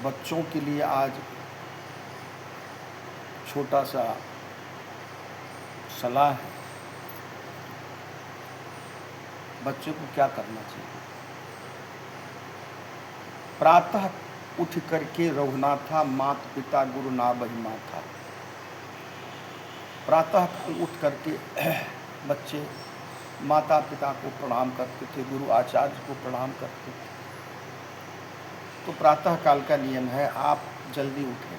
बच्चों के लिए आज छोटा सा सलाह है। बच्चे को क्या करना चाहिए? प्रातः उठ करके रघुनाथा, मात पिता गुरु ना बही माथा। प्रातः उठ करके बच्चे माता पिता को प्रणाम करते थे, गुरु आचार्य को प्रणाम करते थे। तो प्रातः काल का नियम है, आप जल्दी उठें।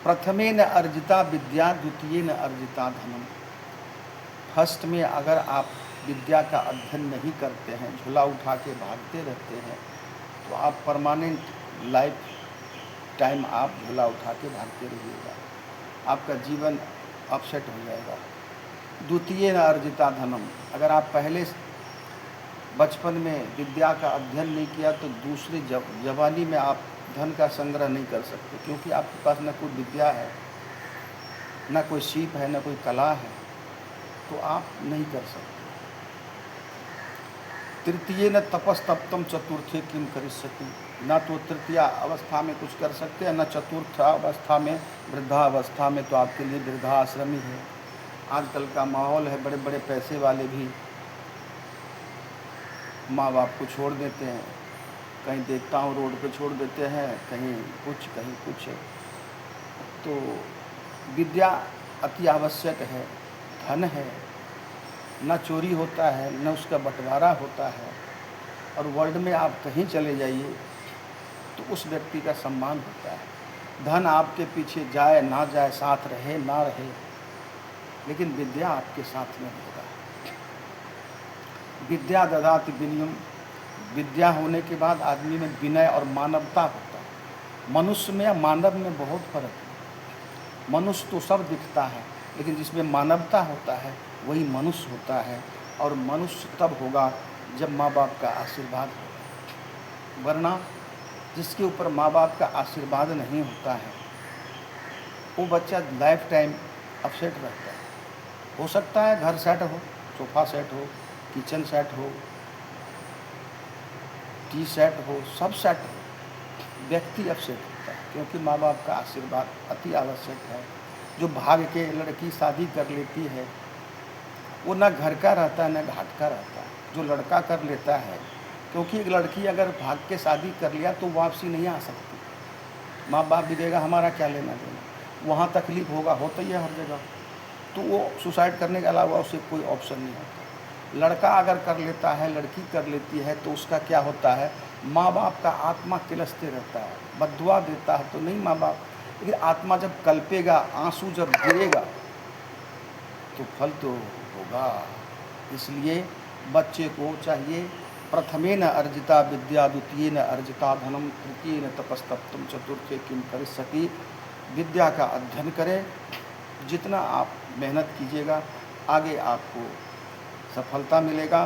प्रथमेन अर्जिता विद्या, द्वितीयेन अर्जिता धनम। फर्स्ट में अगर आप विद्या का अध्ययन नहीं करते हैं, झोला उठा के भागते रहते हैं, तो आप परमानेंट लाइफ टाइम आप झोला उठा के भागते रहिएगा, आपका जीवन अपसेट हो जाएगा। द्वितीयेन अर्जिता धनम। अगर आप पहले बचपन में विद्या का अध्ययन नहीं किया तो दूसरी जवानी में आप धन का संग्रह नहीं कर सकते, क्योंकि आपके पास न कोई विद्या है, न कोई सीप है, न कोई कला है, तो आप नहीं कर सकते। तृतीय न तपस्तप्तम, चतुर्थे किम करिष्यति। न तो तृतीय अवस्था में कुछ कर सकते हैं, न चतुर्थ अवस्था में, वृद्धावस्था में तो आपके लिए वृद्धाश्रम ही है। आजकल का माहौल है, बड़े बड़े पैसे वाले भी माँ बाप को छोड़ देते हैं, कहीं देखता हूँ रोड पे छोड़ देते हैं, कहीं कुछ। तो विद्या अति आवश्यक है, धन है, न चोरी होता है, न उसका बंटवारा होता है। और वर्ल्ड में आप कहीं चले जाइए तो उस व्यक्ति का सम्मान होता है। धन आपके पीछे जाए ना जाए, साथ रहे ना रहे, लेकिन विद्या आपके साथ में होगा। विद्या ददाति विनयम। विद्या होने के बाद आदमी में विनय और मानवता होता है। मनुष्य में या मानव में बहुत फर्क है। मनुष्य तो सब दिखता है, लेकिन जिसमें मानवता होता है वही मनुष्य होता है। और मनुष्य तब होगा जब माँ बाप का आशीर्वाद होगा, वरना जिसके ऊपर माँ बाप का आशीर्वाद नहीं होता है वो बच्चा लाइफ टाइम अपसेट रहता है। हो सकता है घर सेट हो, सोफा सेट हो, किचन सेट हो, टी सेट हो, सब सेट हो, व्यक्ति अपसेट होता है, क्योंकि माँ बाप का आशीर्वाद अति आवश्यक है। जो भाग के लड़की शादी कर लेती है वो न घर का रहता है न घाट का रहता है। जो लड़का कर लेता है, क्योंकि एक लड़की अगर भाग के शादी कर लिया तो वापसी नहीं आ सकती। माँ बाप भी देगा, हमारा क्या लेना देना, वहाँ तकलीफ होता ही है हर जगह। तो वो सुसाइड करने के अलावा उसे कोई ऑप्शन नहीं होता। लड़का अगर कर लेता है, लड़की कर लेती है, तो उसका क्या होता है, माँ बाप का आत्मा किलसते रहता है, बद्दुआ देता है तो नहीं माँ बाप, लेकिन आत्मा जब कल्पेगा, आंसू जब गिरेगा तो फल तो होगा। इसलिए बच्चे को चाहिए, प्रथमेन अर्जिता विद्या, द्वितीयेन अर्जिता धनम, तृतीयेन तपस्तप्तम, चतुर्थे किम करिष्यति। विद्या का अध्ययन करें। जितना आप मेहनत कीजिएगा आगे आपको सफलता मिलेगा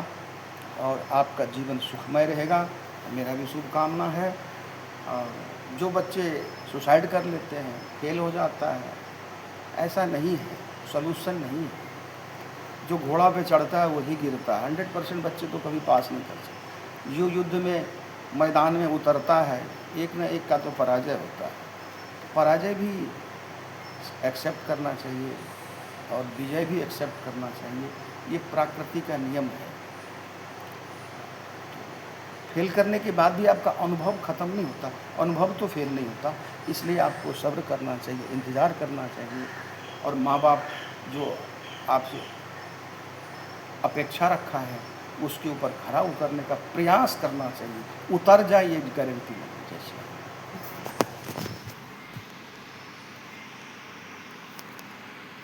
और आपका जीवन सुखमय रहेगा, मेरा भी शुभकामना है। और जो बच्चे सुसाइड कर लेते हैं, फेल हो जाता है, ऐसा नहीं है, सॉल्यूशन नहीं है। जो घोड़ा पे चढ़ता है वही गिरता है। 100% बच्चे तो कभी पास नहीं कर सकते। जो युद्ध में मैदान में उतरता है, एक न एक का तो पराजय होता है। पराजय भी एक्सेप्ट करना चाहिए और विजय भी एक्सेप्ट करना चाहिए, ये प्रकृति का नियम है। फेल करने के बाद भी आपका अनुभव ख़त्म नहीं होता, अनुभव तो फेल नहीं होता। इसलिए आपको सब्र करना चाहिए, इंतज़ार करना चाहिए, और माँ बाप जो आपसे अपेक्षा रखा है उसके ऊपर खरा उतरने का प्रयास करना चाहिए। उतर जाए ये गारंटी नहीं।